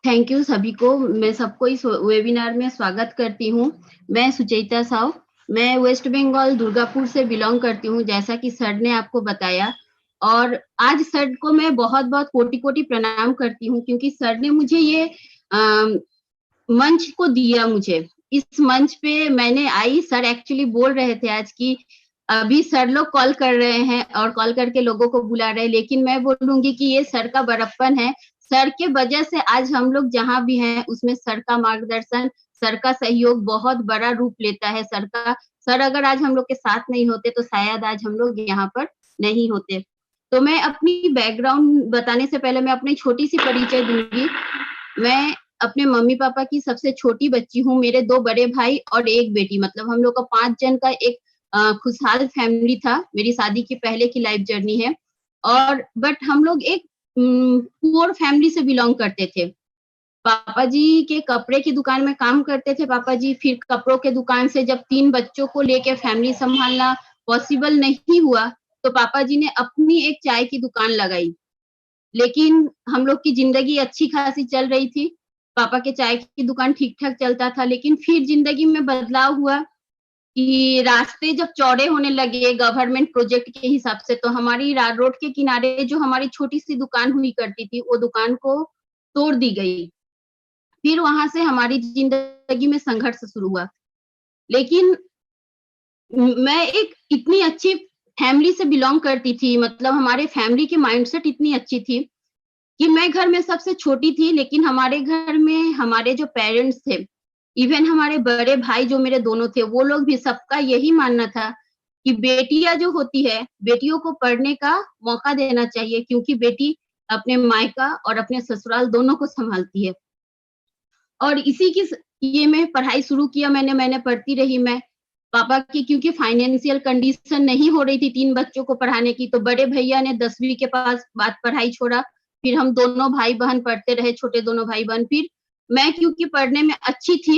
Thank you सभी को। मैं सबको इस वेबिनार में स्वागत करती हूँ। मैं सुचेता साव, मैं वेस्ट बंगाल दुर्गापुर से बिलॉन्ग करती हूँ, जैसा कि सर ने आपको बताया। और आज सर को मैं बहुत-बहुत कोटि-कोटि प्रणाम करती हूँ, क्योंकि सर ने मुझे ये मंच को दिया मुझे। इस मंच पे मैंने आई, सर एक्चुअली बोल रहे थे आज कि अभी सर लोग कॉल कर रहे हैं और कॉल करके लोगों को बुला रहे हैं, लेकिन मैं बोलूँगी कि ये सर का बड़प्पन है। सर के वजह से आज हम लोग जहाँ भी हैं, उसमें सर का मार्गदर्शन, सर का सहयोग बहुत बड़ा रूप लेता है। सर अगर आज हम लोग के साथ नहीं होते, तो शायद आज हम लोग यहाँ पर नहीं होते। तो मैं अपनी बैकग्राउंड बताने से पहले मैं अपनी छोटी-सी परिचय दूँगी। मैं अपने मम्मी-पापा की सबसे छोटी बच्ची हूँ। मेरे 2 बड़े भाई और 1 बेटी, मतलब हम लोग का 5 जन का एक खुशहाल फैमिली था। मेरी शादी के पहले की लाइफ जर्नी है। और बट हम लोग एक पुअर फैमिली से बिलॉन्ग करते थे। पापा जी के कपड़े की दुकान में काम करते थे पापा जी, फिर कपड़ों के दुकान से जब 3 बच्चों को लेके फैमिली सँभालना पॉसिबल नहीं हुआ, तो पापा जी ने अपनी एक चाय की दुकान लगाई। लेकिन हम लोग की ज़िंदगी अच्छी-खासी चल रही थी। पापा के चाय की दुकान ठीक-ठाक चलता था, लेकिन फिर ज़िंदगी में बदलाव हुआ कि रास्ते जब चौड़े होने लगे गवर्नमेंट प्रोजेक्ट के हिसाब से, तो हमारी रोड के किनारे जो हमारी छोटी-सी दुकान हुई करती थी, वो दुकान को तोड़ दी गई। फिर वहाँ से हमारी ज़िंदगी में संघर्ष शुरू हुआ। लेकिन मैं एक इतनी अच्छी फैमिली से बिलॉन्ग करती थी, मतलब हमारे फैमिली की माइंडसेट इतनी अच्छी थी कि मैं घर में सबसे छोटी थी, लेकिन हमारे घर में हमारे जो पेरेंट्स थे, इवन हमारे बड़े भाई जो मेरे दोनों थे, वो लोग भी, सबका यही मानना था कि बेटियाँ जो होती है, बेटियों को पढ़ने का मौका देना चाहिए, क्योंकि बेटी अपने मायका और अपने ससुराल दोनों को सँभालती है। और इसी की स ये मैं पढ़ाई शुरू किया मैंने पढ़ती रही मैं। पापा की क्योंकि फाइनेंशियल कंडीशन नहीं हो रही थी 3 बच्चों को पढ़ाने की, तो बड़े भैया ने 10वीं के पास बाद पढ़ाई छोड़ा। फिर हम दोनों भाई-बहन पढ़ते रहे, छोटे दोनों भाई-बहन। फिर मैं क्योंकि पढ़ने में अच्छी थी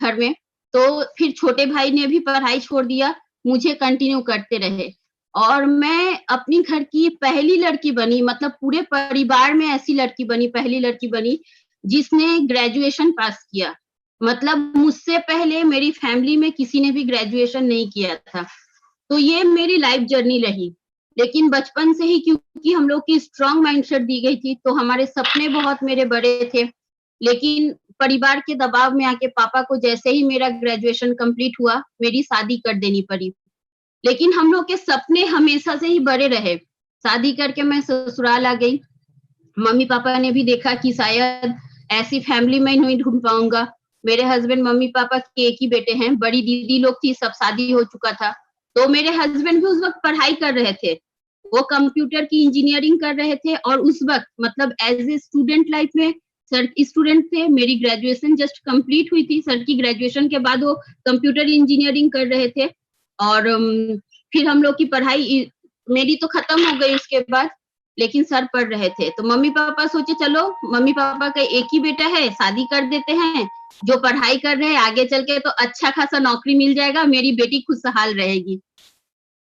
घर में, तो फिर छोटे भाई ने भी पढ़ाई छोड़ दिया, मुझे कंटिन्यू करते रहे। और मैं अपनी घर की पहली लड़की बनी, मतलब पूरे परिवार में ऐसी लड़की बनी, पहली लड़की बनी, जिसने ग्रेजुएशन पास किया। मतलब मुझसे पहले मेरी फैमिली में किसी ने भी ग्रेजुएशन नहीं किया था। तो ये मेरी लाइफ जर्नी रही। लेकिन बचपन से ही क्योंकि हम लोग की स्ट्रॉन्ग माइंडसेट दी गई थी, तो हमारे सपने बहुत मेरे बड़े थे। लेकिन परिवार के दबाव में आके पापा को जैसे ही मेरा ग्रेजुएशन कंप्लीट हुआ, मेरी शादी कर देनी पड़ी। लेकिन हम लोग के सपने हमेशा से ही बड़े रहे। शादी करके मैं ससुराल आ गई। मम्मी-पापा ने भी देखा कि शायद ऐसी फैमिली में नहीं ढूँढ पाऊँगा। मेरे हस्बैंड मम्मी-पापा के एक ही बेटे हैं, बड़ी दीदी लोग थी, सब शादी हो चुका था। तो मेरे हस्बैंड भी उस वक़्त पढ़ाई कर रहे थे। वो कंप्यूटर की इंजीनियरिंग कर रहे थे और उस वक़्त मतलब एज़ ए स्टूडेंट लाइफ़ में सर स्टूडेंट थे। मेरी ग्रेजुएशन जस्ट कंप्लीट हुई थी। सर की ग्रेजुएशन के बाद वो कंप्यूटर इंजीनियरिंग कर रहे थे और फिर हम लोग की पढ़ाई मेरी तो खत्म हो गई उसके बाद। लेकिन सर पढ़ रहे थे। तो मम्मी-पापा सोचे चलो मम्मी-पापा का एक ही बेटा है, शादी कर देते हैं। जो पढ़ाई कर रहे हैं आगे चल के तो अच्छा खासा नौकरी मिल जाएगा, मेरी बेटी खुशहाल रहेगी।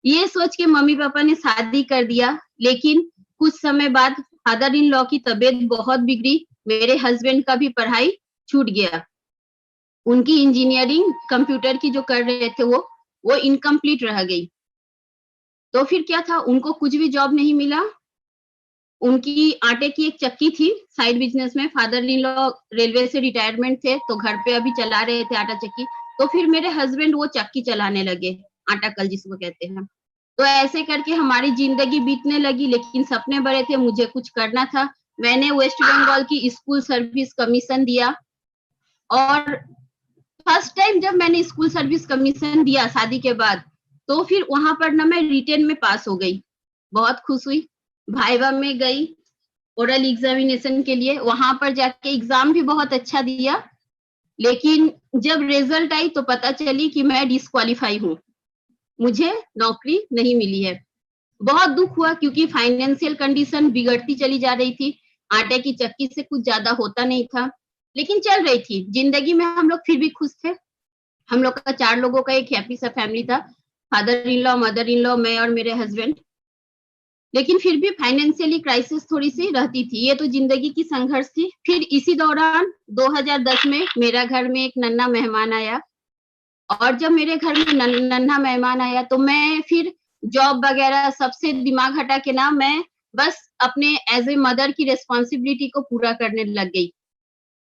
ये सोच के मम्मी-पापा ने शादी कर दिया, लेकिन कुछ समय बाद फादर इन लॉ की तबीयत बहुत बिगड़ी, मेरे हस्बैंड का भी पढ़ाई छूट गया। उनकी इंजीनियरिंग कंप्यूटर की जो कर रहे थे वो इनकम्प्लीट रह गई। तो फिर क्या था, उनको कुछ भी जॉब नहीं मिला। उनकी आटे की एक चक्की थी साइड बिज़नेस में, फादर इन लॉ रेलवे से रिटायरमेंट थे, तो घर पे अभी चला रहे थे आटा चक्की। तो फिर मेरे हस्बैंड वो चक्की चलाने लगे, आटा कल जिसको कहते हैं। तो ऐसे करके हमारी ज़िंदगी बीतने लगी, लेकिन सपने बड़े थे, मुझे कुछ करना था। मैंने वेस्ट बंगाल की स्कूल सर्विस कमीशन दिया और फर्स्ट टाइम जब मैंने स्कूल सर्विस कमीशन दिया शादी के बाद, तो फिर वहाँ पर ना मैं रिटेन में पास हो गई। बहुत खुश हुई, वाइवा में गई ओरल एग्ज़ामिनेशन के लिए, वहाँ पर जाके एग्ज़ाम भी बहुत अच्छा दिया, लेकिन जब रिज़ल्ट आई तो पता चली कि मैं डिस्क्वालीफाई हूँ। मुझे नौकरी नहीं मिली है। बहुत दुःख हुआ क्योंकि फाइनेंशियल कंडीशन बिगड़ती चली जा रही थी। आटे की चक्की से कुछ ज़्यादा होता नहीं था, लेकिन चल रही थी। ज़िंदगी में हम लोग फिर भी खुश थे। हम लोग का 4 लोगों का एक हैप्पी सा फैमिली था। Father in law, mother in law, मैं और मेरे हस्बैंड। लेकिन फिर भी फाइनेंशियली क्राइसिस थोड़ी-सी रहती थी। ये तो ज़िंदगी की संघर्ष थी। फिर इसी दौरान 2010 में मेरा घर में एक नन्हा मेहमान आया और जब मेरे घर में नन्हा मेहमान आया तो मैं फिर जॉब वगैरह सबसे दिमाग हटा के ना मैं बस अपने एज़ ए मदर की रिस्पॉन्सिबिलिटी को पूरा करने लग गई।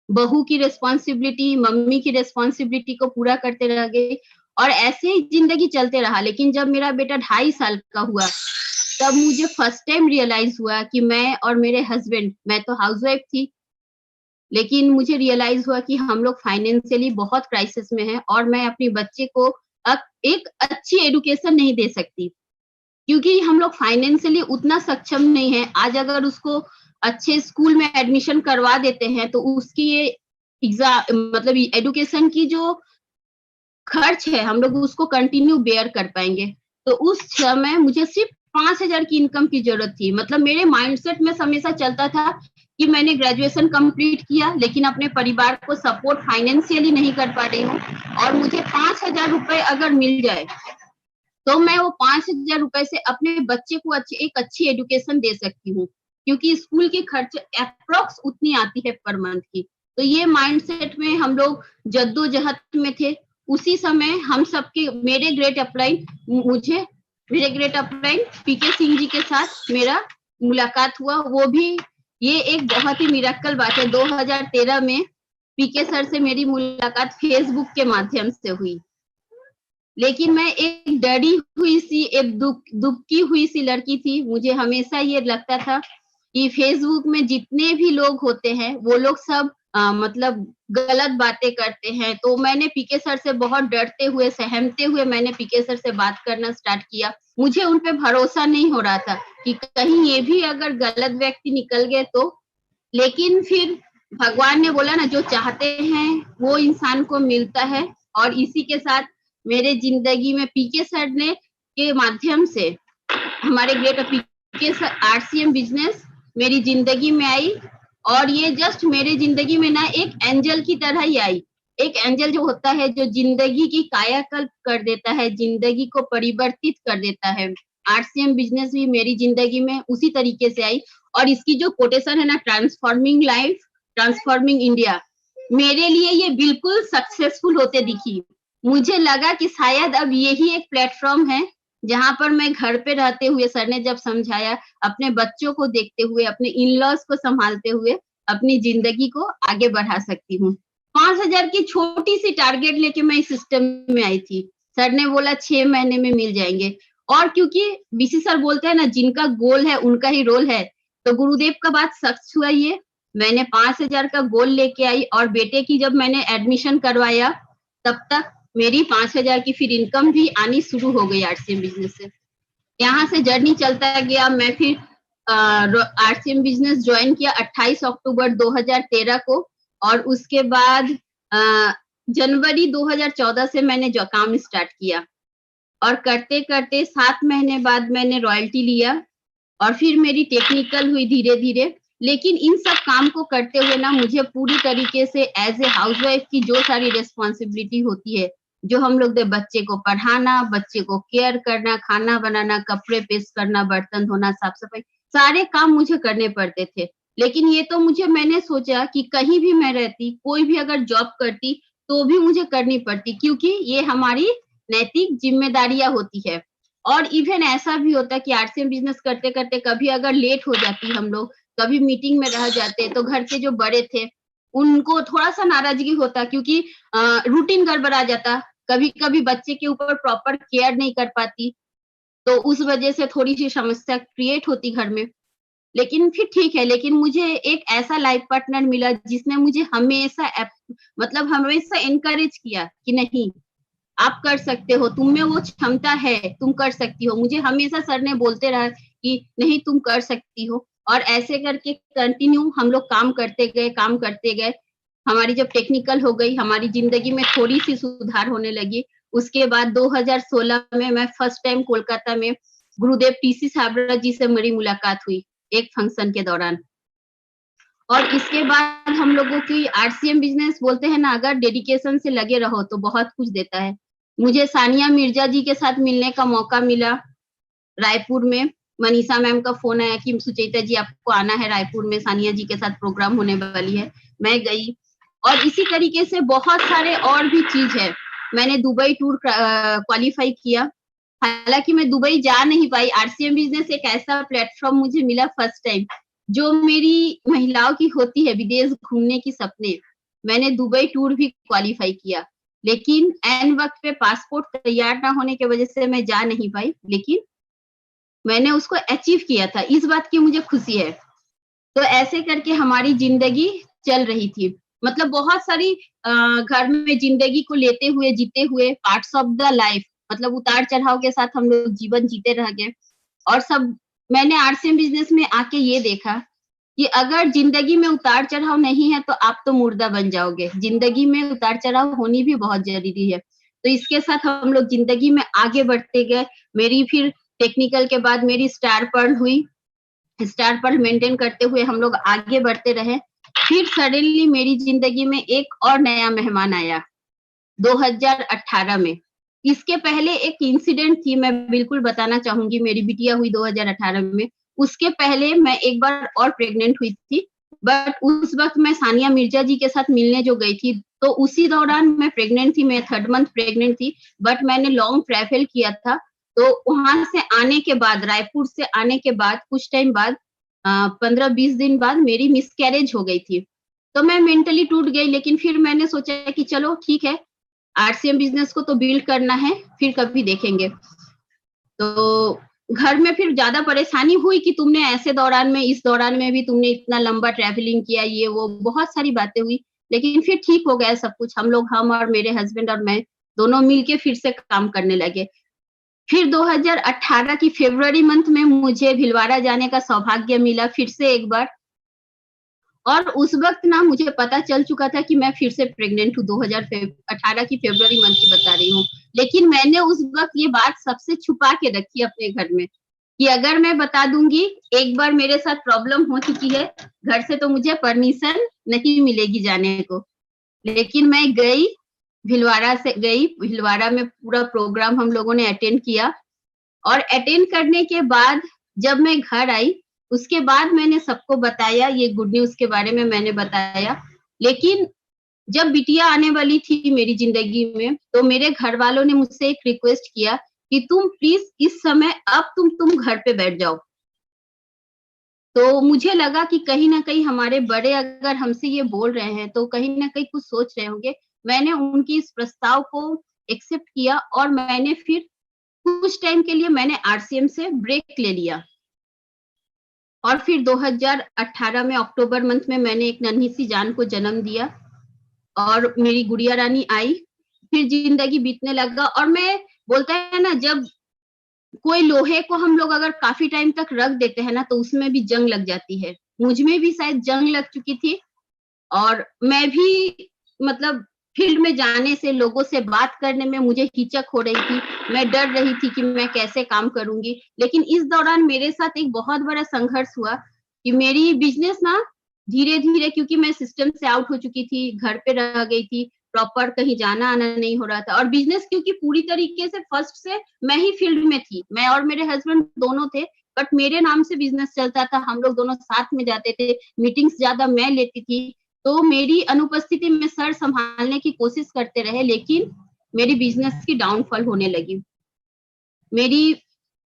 बहू की रिस्पॉन्सिबिलिटी, मम्मी की रिस्पॉन्सिबिलिटी को पूरा करते रह गई और ऐसे ही ज़िंदगी चलते रहा। लेकिन जब मेरा बेटा 2.5 साल का हुआ, तब मुझे फर्स्ट टाइम रियलाइज़ हुआ कि मैं और मेरे हस्बैंड, मैं तो हाउसवाइफ थी, लेकिन मुझे रियलाइज़ हुआ कि हम लोग फाइनेंशियली बहुत क्राइसिस में हैं और मैं अपने बच्चे को एक अच्छी एजुकेशन नहीं दे सकती, क्योंकि हम लोग फाइनेंशियली उतना सक्षम नहीं है। आज अगर उसको अच्छे स्कूल में एडमिशन करवा देते हैं, तो उसकी ये मतलब एजुकेशन की जो खर्च है, हम लोग उसको कंटिन्यू बेयर कर पाएँगे। तो उस समय मुझे सिर्फ़ 5,000 की इनकम की ज़रूरत थी। मतलब मेरे माइंडसेट में हमेशा चलता था कि मैंने ग्रेजुएशन कंप्लीट किया, लेकिन अपने परिवार को सपोर्ट फाइनेंशियली नहीं कर पा रही हूँ और मुझे 5,000 रुपए अगर मिल जाए, तो मैं वो 5,000 रुपए से अपने बच्चे को एक अच्छी एजुकेशन दे सकती हूँ, क्योंकि स्कूल की खर्च एप्रॉक्स उतनी आती है पर मंथ की। तो ये माइंडसेट में हम लोग जद्दोजहद में थे। उसी समय हम सबके मेरे ग्रेट अपलाइन पीके सिंह जी के साथ मेरा मुलाकात हुआ। वो भी ये एक बहुत ही मिरेकल बात है। 2013 में पीके सर से मेरी मुलाकात फेसबुक के माध्यम से हुई। लेकिन मैं एक डरी हुई सी, एक दुबकी हुई सी लड़की थी। मुझे हमेशा ये लगता था कि फेसबुक में जितने भी लोग होते हैं, वो लोग सब मतलब गलत बातें करते हैं। तो मैंने पीके सर से बहुत डरते हुए, सहमते हुए मैंने पीके सर से बात करना स्टार्ट किया। मुझे उन पे भरोसा नहीं हो रहा था कि कहीं ये भी अगर गलत व्यक्ति निकल गए तो। लेकिन फिर भगवान ने बोला ना, जो चाहते हैं वो इंसान को मिलता है और इसी के साथ मेरे ज़िंदगी में पीके सर ने के माध्यम से हमारे great PK sir RCM business मेरी ज़िंदगी में आई और ये जस्ट मेरे ज़िंदगी में ना एक एंजल की तरह ही आई। एक एंजल जो होता है, जो ज़िंदगी की कायाकल्प कर देता है, ज़िंदगी को परिवर्तित कर देता है। आरसीएम बिज़नेस भी मेरी ज़िंदगी में उसी तरीके से आई और इसकी जो कोटेशन है ना, ट्रांसफॉर्मिंग लाइफ, ट्रांसफॉर्मिंग इंडिया, मेरे लिए ये बिल्कुल सक्सेसफुल होते दिखी। मुझे लगा कि शायद अब यही एक प्लेटफ़ॉर्म है, जहाँ पर मैं घर पे रहते हुए, सर ने जब समझाया, अपने बच्चों को देखते हुए, अपने इन-लॉज़ को सँभालते हुए, अपनी ज़िंदगी को आगे बढ़ा सकती हूँ। 5,000 की छोटी-सी टारगेट लेके मैं इस सिस्टम में आई थी। सर ने बोला 6 महीने में मिल जाएँगे और क्योंकि बीसी सर बोलते हैं ना, जिनका गोल है, उनका ही रोल है। तो गुरुदेव का बात सच हुआ ये। मैंने 5,000 का गोल लेके आई और बेटे की जब मैंने एडमिशन करवाया, तब तक मेरी 5,000 की फिर इनकम भी आनी शुरू हो गई आरसीएम बिज़नेस से। यहाँ से जर्नी चलता गया। मैं फिर आरसीएम बिज़नेस जॉइन किया 28 अक्टूबर 2013 को और उसके बाद अ, जनवरी 2014 से मैंने जो काम स्टार्ट किया और करते-करते 7 महीने बाद मैंने रॉयल्टी लिया और फिर मेरी टेक्निकल हुई धीरे-धीरे। लेकिन इन सब काम को करते हुए ना मुझे पूरी तरीके से एज़ ए हाउसवाइफ की जो सारी रिस्पॉन्सिबिलिटी होती है, जो हम लोग दे बच्चे को पढ़ाना, बच्चे को केयर करना, खाना बनाना, कपड़े प्रेस करना, बर्तन धोना, साफ-सफाई, सारे काम मुझे करने पड़ते थे। लेकिन ये तो मैंने सोचा कि कहीं भी मैं रहती, कोई भी अगर जॉब करती, तो भी मुझे करनी पड़ती क्योंकि ये हमारी नैतिक ज़िम्मेदारियाँ होती है। और इवन ऐसा भी होता है कि आरसीएम बिज़नेस करते-करते कभी अगर लेट हो जाती हम लोग, कभी मीटिंग में रह जाते, तो घर के जो बड़े थे, उनको थोड़ा-सा नाराज़गी होता क्योंकि रूटीन गड़बड़ा जाता। कभी-कभी बच्चे के ऊपर प्रॉपर केयर नहीं कर पाती, तो उस वजह से थोड़ी-सी समस्या क्रिएट होती घर में। लेकिन फिर ठीक है, लेकिन मुझे एक ऐसा लाइफ पार्टनर मिला जिसने मुझे हमेशा मतलब हमेशा एनकरेज किया कि नहीं, आप कर सकते हो, तुम में वो क्षमता है, तुम कर सकती हो। मुझे हमेशा सर ने बोलते रहा कि नहीं तुम कर सकती हो और ऐसे करके कंटिन्यू हम लोग काम करते गए। हमारी जब टेक्निकल हो गई, हमारी ज़िंदगी में थोड़ी-सी सुधार होने लगी। उसके बाद 2016 में मैं फर्स्ट टाइम कोलकाता में गुरुदेव टीसी छाबड़ा जी से मेरी मुलाकात हुई, एक फंक्शन के दौरान। और इसके बाद हम लोगों की आरसीएम बिज़नेस बोलते हैं ना, अगर डेडिकेशन से लगे रहो तो बहुत कुछ देता है। मुझे सानिया मिर्ज़ा जी के साथ मिलने का मौका मिला रायपुर में। मनीषा मैम का फोन आया कि सुचेता जी आपको आना है रायपुर में, सानिया जी के साथ प्रोग्राम होने वाली है। मैं गई और इसी तरीके से बहुत सारे और भी चीज है। मैंने दुबई टूर क्वालिफाई किया। हालांकि मैं दुबई जा नहीं पाई। आरसीएम बिजनेस एक ऐसा प्लेटफॉर्म मुझे मिला फर्स्ट टाइम, जो मेरी महिलाओं की होती है विदेश घूमने की सपने। मैंने दुबई टूर भी क्वालिफाई किया, लेकिन एन वक्त पे पासपोर्ट तैयार ना होने की वजह से मैं जा नहीं पाई, लेकिन मैंने उसको अचीव किया था। इस बात की मुझे खुशी है। तो ऐसे करके हमारी जिंदगी चल रही थी। मतलब बहुत सारी घर में जिंदगी को लेते हुए, जीते हुए, पार्ट्स ऑफ द लाइफ, मतलब उतार चढ़ाव के साथ हम लोग जीवन जीते रह गए। और सब मैंने आरसीएम बिजनेस में आके ये देखा कि अगर जिंदगी में उतार चढ़ाव नहीं है तो आप तो मुर्दा बन जाओगे। जिंदगी में उतार चढ़ाव होनी भी बहुत जरूरी है। तो इसके साथ हम लोग जिंदगी में आगे बढ़ते गए। मेरी फिर टेक्निकल के बाद मेरी स्टार पर्ल हुई। स्टार पर्ल मेंटेन करते हुए हम लोग आगे बढ़ते रहे। फिर सडनली मेरी जिंदगी में एक और नया मेहमान आया 2018 में। इसके पहले एक इंसिडेंट थी, मैं बिल्कुल बताना चाहूंगी। मेरी बिटिया हुई 2018 में। उसके पहले मैं एक बार और प्रेग्नेंट हुई थी, बट उस वक्त मैं सानिया मिर्जा जी के साथ मिलने जो गई थी, तो उसी दौरान मैं प्रेग्नेंट थी। मैं 3rd मंथ प्रेग्नेंट थी, बट मैंने लॉन्ग ट्रैवल किया था। तो वहां से आने के बाद, रायपुर से आने के बाद कुछ टाइम बाद 15-20 दिन बाद मेरी मिसकैरेज हो गई थी। तो मैं मेंटली टूट गई, लेकिन फिर मैंने सोचा कि चलो ठीक है, आरसीएम बिजनेस को तो बिल्ड करना है, फिर कभी देखेंगे। तो घर में फिर ज्यादा परेशानी हुई कि तुमने ऐसे दौरान में, इस दौरान में भी तुमने इतना लंबा ट्रैवलिंग किया, ये वो बहुत सारी बातें हुई। लेकिन फिर ठीक हो गया सब कुछ। हम और मेरे हस्बैंड और मैं दोनों मिलके फिर से काम करने लगे। फिर 2018 की फरवरी मंथ में मुझे भिलवाड़ा जाने का सौभाग्य मिला फिर से एक बार। और उस वक्त ना मुझे पता चल चुका था कि मैं फिर से प्रेग्नेंट हूँ। 2018 की फरवरी मंथ की बता रही हूँ। लेकिन मैंने उस वक्त ये बात सबसे छुपा के रखी अपने घर में कि अगर मैं बता दूंगी, एक बार मेरे साथ प्रॉब्लम हो चुकी है, घर से तो मुझे परमिशन नहीं मिलेगी जाने को। लेकिन मैं गई, भिलवाड़ा में पूरा प्रोग्राम हम लोगों ने अटेंड किया। और अटेंड करने के बाद जब मैं घर आई, उसके बाद मैंने सबको बताया, ये गुड न्यूज के बारे में मैंने बताया। लेकिन जब बिटिया आने वाली थी मेरी जिंदगी में, तो मेरे घर वालों ने मुझसे एक रिक्वेस्ट किया कि तुम प्लीज इस समय अब तुम घर पे बैठ जाओ। तो मुझे लगा कि कहीं ना कहीं हमारे बड़े अगर हमसे ये बोल रहे हैं तो कहीं ना कहीं कुछ सोच रहे होंगे। मैंने उनकी इस प्रस्ताव को एक्सेप्ट किया और मैंने फिर कुछ टाइम के लिए मैंने आरसीएम से ब्रेक ले लिया। और फिर 2018 में अक्टूबर मंथ में मैंने एक नन्ही सी जान को जन्म दिया और मेरी गुड़िया रानी आई। फिर जिंदगी बीतने लगा। और मैं बोलता है ना, जब कोई लोहे को हम लोग अगर काफी टाइम तक रख देते हैं ना, तो उसमें भी जंग लग जाती है। मुझ में भी शायद जंग लग चुकी थी। और मैं भी मतलब फील्ड में जाने से, लोगों से बात करने में मुझे हिचक हो रही थी। मैं डर रही थी कि मैं कैसे काम करूंगी। लेकिन इस दौरान मेरे साथ एक बहुत बड़ा संघर्ष हुआ कि मेरी बिजनेस ना धीरे धीरे, क्योंकि मैं सिस्टम से आउट हो चुकी थी, घर पे रह गई थी, प्रॉपर कहीं जाना आना नहीं हो रहा था। और बिजनेस क्योंकि पूरी तरीके से फर्स्ट से मैं ही फील्ड में थी, मैं और मेरे हस्बैंड दोनों थे, बट मेरे नाम से बिजनेस चलता था। हम लोग दोनों साथ में जाते थे, मीटिंग्स ज्यादा मैं लेती थी। तो मेरी अनुपस्थिति में सर संभालने की कोशिश करते रहे, लेकिन मेरी बिजनेस की डाउनफॉल होने लगी। मेरी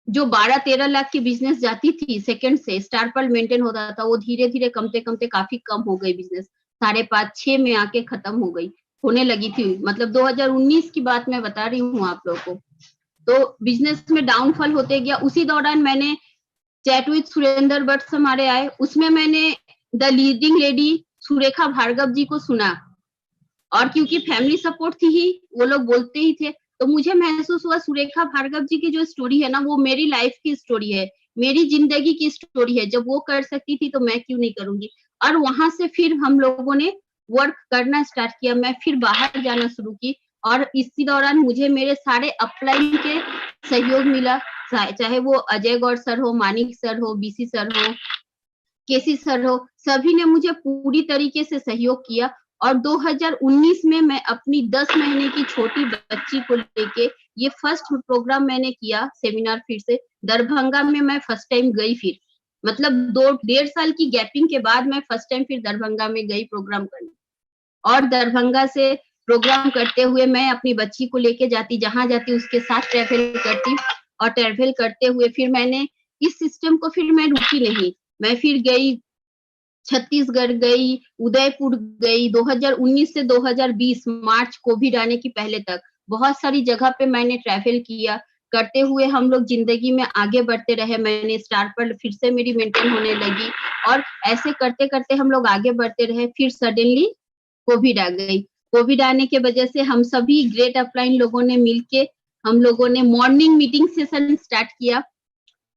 जो 12-13 लाख की बिजनेस जाती थी सेकंड से, स्टार पर्ल मेंटेन होता था, वो धीरे धीरे कमते कमते काफी कम हो गई। बिजनेस 5.5-6 में आके खत्म हो गई, होने लगी थी। मतलब 2019 की बात मैं बता रही हूँ आप लोग को। तो बिजनेस में डाउनफॉल होते गया। उसी दौरान मैंने चैट विद सुरेंद्र भट्ट हमारे आए, उसमें मैंने the leading lady Surekha Bhargav ji को सुना। और क्योंकि फैमिली सपोर्ट थी ही, वो लोग बोलते ही थे, तो मुझे महसूस हुआ सुरेखा भार्गव जी की जो स्टोरी है ना, वो मेरी लाइफ की स्टोरी है, मेरी जिंदगी की स्टोरी है। जब वो कर सकती थी तो मैं क्यों नहीं करूंगी। और वहां से फिर हम लोगों ने वर्क करना स्टार्ट किया। मैं फिर बाहर जाना शुरू की और इसी दौरान मुझे मेरे सारे अपलाइन के सहयोग मिला, चाहे वो अजय गौड़ सर हो, मानिक सर हो, बीसी सर हो, केसी सर हो, सभी ने मुझे पूरी तरीके से सहयोग किया। और 2019 में मैं अपनी 10 महीने की छोटी बच्ची को लेके ये फर्स्ट प्रोग्राम मैंने किया सेमिनार फिर से दरभंगा में मैं फर्स्ट टाइम गई फिर मतलब 2 डेढ़ साल की गैपिंग के बाद मैं फर्स्ट टाइम फिर दरभंगा में गई प्रोग्राम करने और दरभंगा से प्रोग्राम करते हुए मैं अपनी बच्ची को लेके जाती जहां जाती उसके साथ ट्रैवल करती और ट्रैवल करते हुए फिर मैंने इस सिस्टम को फिर मैं रुकी नहीं मैं फिर गई छत्तीसगढ़ गई, उदयपुर गई, 2019 से 2020 मार्च कोविड आने की पहले तक बहुत सारी जगह पे मैंने ट्रैवल किया। करते हुए हम लोग ज़िंदगी में आगे बढ़ते रहे। मैंने स्टार पर फिर से मेरी मेंटेन होने लगी और ऐसे करते-करते हम लोग आगे बढ़ते रहे। फिर सडनली कोविड आ गई। कोविड आने के वजह से हम सभी ग्रेट अपलाइन लोगों ने मिलके हम लोगों ने मॉर्निंग मीटिंग सेशन स्टार्ट किया।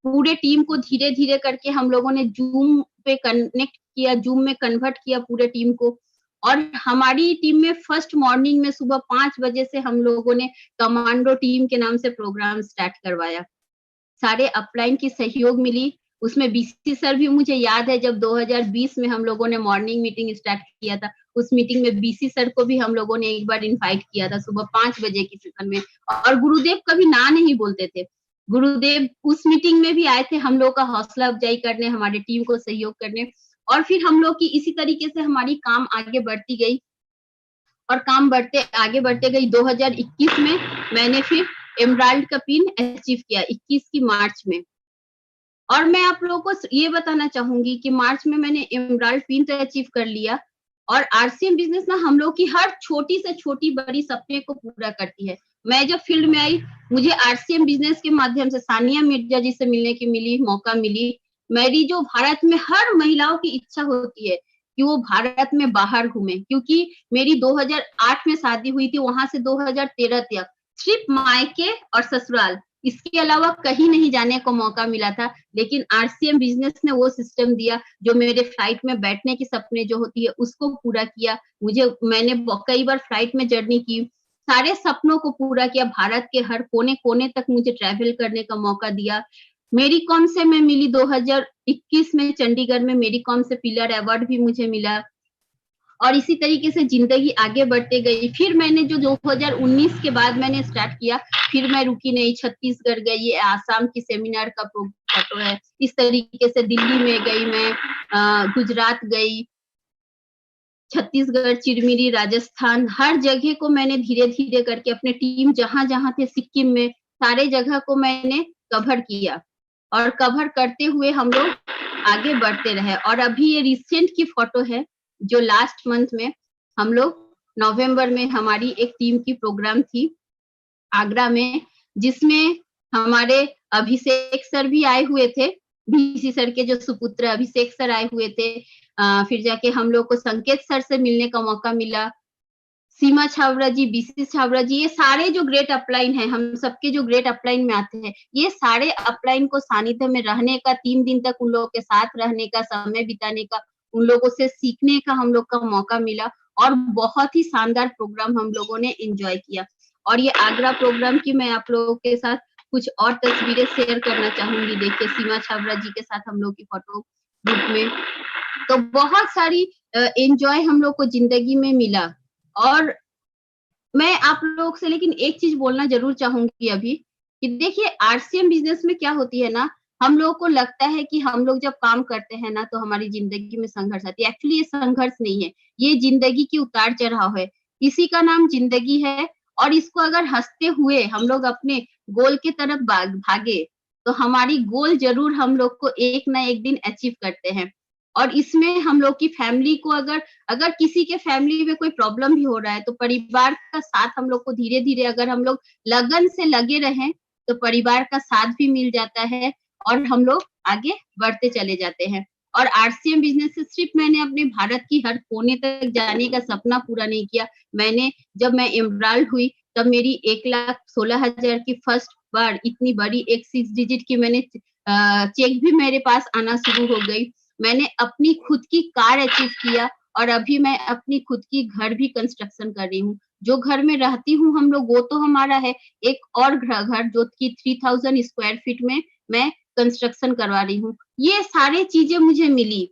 पूरे टीम को धीरे-धीरे करके हम लोगों ने ज़ूम पे कनेक्ट किया, ज़ूम में कन्वर्ट किया पूरे टीम को और हमारी टीम में फर्स्ट मॉर्निंग में सुबह 5 बजे से हम लोगों ने कमांडो टीम के नाम से प्रोग्राम स्टार्ट करवाया। सारे अपलाइन की सहयोग मिली, उसमें बीसी सर भी मुझे याद है जब 2020 में हम लोगों ने मॉर्निंग मीटिंग स्टार्ट किया था, उस मीटिंग में बीसी सर को भी हम लोगों ने एक बार इनवाइट किया था सुबह 5 बजे की सेशन में और गुरुदेव कभी ना नहीं बोलते थे। गुरुदेव उस मीटिंग में भी आए थे हम लोग का हौसला अफ़ज़ाई करने, हमारी टीम को सहयोग करने और फिर हम लोग की इसी तरीके से हमारी काम आगे बढ़ती गई और काम आगे बढ़ते गई 2021 में मैंने फिर एमराल्ड का पिन अचीव किया 21 की मार्च में। और मैं आप लोगों को ये बताना चाहूँगी कि मार्च में मैंने एमराल्ड पिन तो अचीव कर लिया और आरसीएम बिज़नेस ना हम लोग की हर छोटी से छोटी बड़ी सपने को पूरा करती है। मैं जब फील्ड में आई, मुझे आरसीएम बिज़नेस के माध्यम से सानिया मिर्ज़ा जी से मिलने की मौका मिली। मेरी जो भारत में हर महिलाओं की इच्छा होती है कि वो भारत में बाहर घूमें क्योंकि मेरी 2008 में शादी हुई थी, वहाँ से 2013 तक सिर्फ मायके और ससुराल इसके अलावा कहीं नहीं जाने को मौका मिला था, लेकिन आरसीएम बिज़नेस ने वो सिस्टम दिया जो मेरे फ्लाइट में बैठने की सपने जो होती है उसको पूरा किया। मैंने कई बार फ्लाइट में जर्नी की, सारे सपनों को पूरा किया, भारत के हर कोने-कोने तक मुझे ट्रैवल करने का मौका दिया। मेरी कॉम से मैं मिली 2021 में चंडीगढ़ में मेरी कॉम से पिलर अवार्ड भी मुझे मिला। और इसी तरीके से ज़िंदगी आगे बढ़ते गई। फिर मैंने जो 2019 के बाद मैंने स्टार्ट किया, फिर मैं रुकी नहीं, छत्तीसगढ़ गई, ये आसाम की सेमिनार का फोटो है। इस तरीके से दिल्ली में गई मैं, गुजरात गई, छत्तीसगढ़, चिरमिरी, राजस्थान, हर जगह को मैंने धीरे-धीरे करके अपने टीम जहाँ-जहाँ थे सिक्किम में, सारे जगह को मैंने कवर किया और कवर करते हुए हम लोग आगे बढ़ते रहे और अभी ये रिसेंट की फोटो है जो लास्ट मंथ में हम लोग नवंबर में हमारी एक टीम की प्रोग्राम थी आगरा में, जिसमें हमारे अभिषेक सर भी आए हुए थे, बीसी सर के जो सुपुत्र अभिषेक सर आए हुए थे। फिर जाके हम लोग को संकेत सर से मिलने का मौका मिला। सीमा छाबड़ा जी, बीसी छाबड़ा जी, ये सारे जो ग्रेट अपलाइन हैं, हम सबके जो ग्रेट अपलाइन में आते हैं, ये सारे अपलाइन को सानिध्य में रहने का 3 दिन तक उन लोगों के साथ रहने का, समय बिताने का, उन लोगों से सीखने का हम लोग का मौका मिला और बहुत ही शानदार प्रोग्राम हम लोगों ने एन्जॉय किया। और ये आगरा प्रोग्राम की मैं आप लोगों के साथ कुछ और तस्वीरें शेयर करना चाहूँगी। देखिए सीमा छाबड़ा जी के साथ हम लोग की फोटो ग्रुप में। तो बहुत सारी एन्जॉय हम लोग को ज़िंदगी में मिला और मैं आप लोग से लेकिन एक चीज़ बोलना ज़रूर चाहूँगी अभी कि देखिए आरसीएम बिज़नेस में क्या होती है ना, हम लोगों को लगता है कि हम लोग जब काम करते हैं ना तो हमारी ज़िंदगी में संघर्ष आती है। एक्चुअली ये संघर्ष नहीं है, ये ज़िंदगी की उतार-चढ़ाव है। इसी का नाम ज़िंदगी है और इसको अगर हँसते हुए हम लोग अपने गोल की तरफ भागे, तो हमारी गोल ज़रूर हम लोग को एक ना एक दिन अचीव करते हैं। और इसमें हम लोग की फैमिली को अगर किसी के फैमिली में कोई प्रॉब्लम भी हो रहा है, तो परिवार का साथ हम लोग को धीरे-धीरे अगर हम लोग लगन से लगे रहें, तो परिवार का साथ भी मिल जाता है और हम लोग आगे बढ़ते चले जाते हैं। और आरसीएम बिज़नेस से सिर्फ मैंने अपने भारत की हर कोने तक जाने का सपना पूरा नहीं किया। जब मैं एमराल्ड हुई, तब मेरी 1,16,000 की फर्स्ट बार इतनी बड़ी एक 6 डिजिट की चेक भी मेरे पास आना शुरू हो गई। मैंने अपनी खुद की कार अचीव किया और अभी मैं अपनी खुद की घर भी कंस्ट्रक्शन कर रही हूँ। जो घर में रहती हूँ हम लोग वो तो हमारा है, एक और घर जो कि 3000 स्क्वायर फीट में मैं कंस्ट्रक्शन करवा रही हूँ। ये सारी चीज़ें मुझे मिली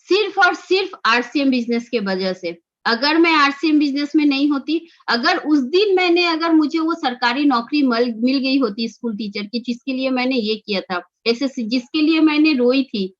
सिर्फ़ और सिर्फ़ आरसीएम बिज़नेस के वजह से। अगर मैं आरसीएम बिजनेस में नहीं होती, अगर उस दिन अगर मुझे वो सरकारी नौकरी मिल गई होती स्कूल टीचर की, जिसके लिए मैंने ये किया था, एसएससी जिसके लिए मैंने रोई थी,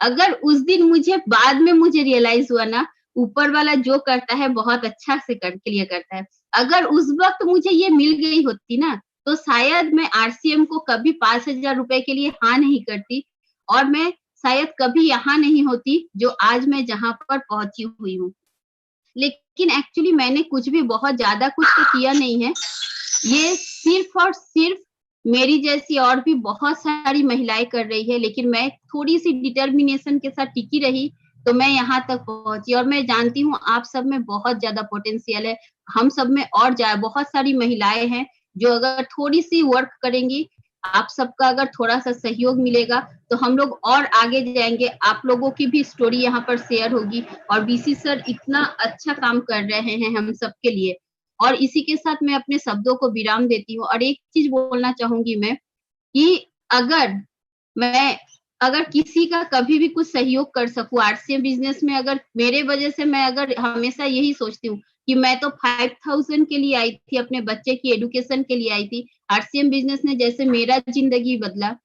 अगर उस दिन बाद में मुझे रियलाइज हुआ ना, ऊपर वाला जो करता है बहुत अच्छा से के लिए करता है। अगर उस वक़्त मुझे ये मिल गई होती ना, तो शायद मैं आरसीएम को कभी 5,000 रुपए के लिए हाँ नहीं करती और मैं शायद कभी यहाँ नहीं होती, जो आज मैं जहाँ पर पहुँची हुई हूँ। लेकिन एक्चुअली मैंने कुछ भी बहुत ज़्यादा कुछ तो किया नहीं है। ये सिर्फ़ और सिर्फ़ मेरी जैसी और भी बहुत सारी महिलाएँ कर रही है, लेकिन मैं थोड़ी-सी डिटर्मिनेशन के साथ टिकी रही, तो मैं यहाँ तक पहुँची और मैं जानती हूँ आप सब में बहुत ज़्यादा पोटेंशियल है। हम सब में और बहुत सारी महिलाएँ हैं, जो अगर थोड़ी-सी वर्क करेंगी, आप सबका अगर थोड़ा-सा सहयोग मिलेगा, तो हम लोग और आगे जाएँगे। आप लोगों की भी स्टोरी यहाँ पर शेयर होगी और बीसी सर इतना अच्छा काम कर रहे हैं हम सबके लिए। और इसी के साथ मैं अपने शब्दों को विराम देती हूँ और एक चीज़ बोलना चाहूँगी मैं कि अगर मैं अगर किसी का कभी भी कुछ सहयोग कर सकूँ आरसीएम बिज़नेस में, अगर मेरे वज़ह से मैं अगर हमेशा यही सोचती हूँ कि मैं तो 5,000 के लिए आई थी, अपने बच्चे की एजुकेशन के लिए आई थी। आरसीएम बिज़नेस ने जैसे मेरा ज़िंदगी बदला,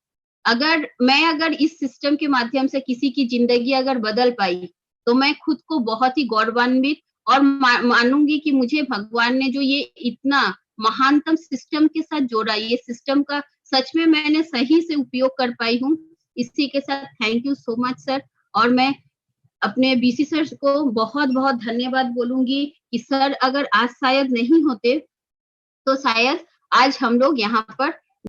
अगर इस सिस्टम के माध्यम से किसी की ज़िंदगी अगर बदल पाई, तो मैं खुद को बहुत ही गौरवान्वित और मानूँगी कि मुझे भगवान ने जो ये इतना महानतम सिस्टम के साथ जोड़ा, ये सिस्टम का सच में मैंने सही से उपयोग कर पाई हूँ। इसी के साथ thank you so much sir और मैं अपने बीसी सर को बहुत-बहुत धन्यवाद बोलूँगी कि सर अगर आज शायद नहीं होते, तो शायद आज हम लोग यहाँ पर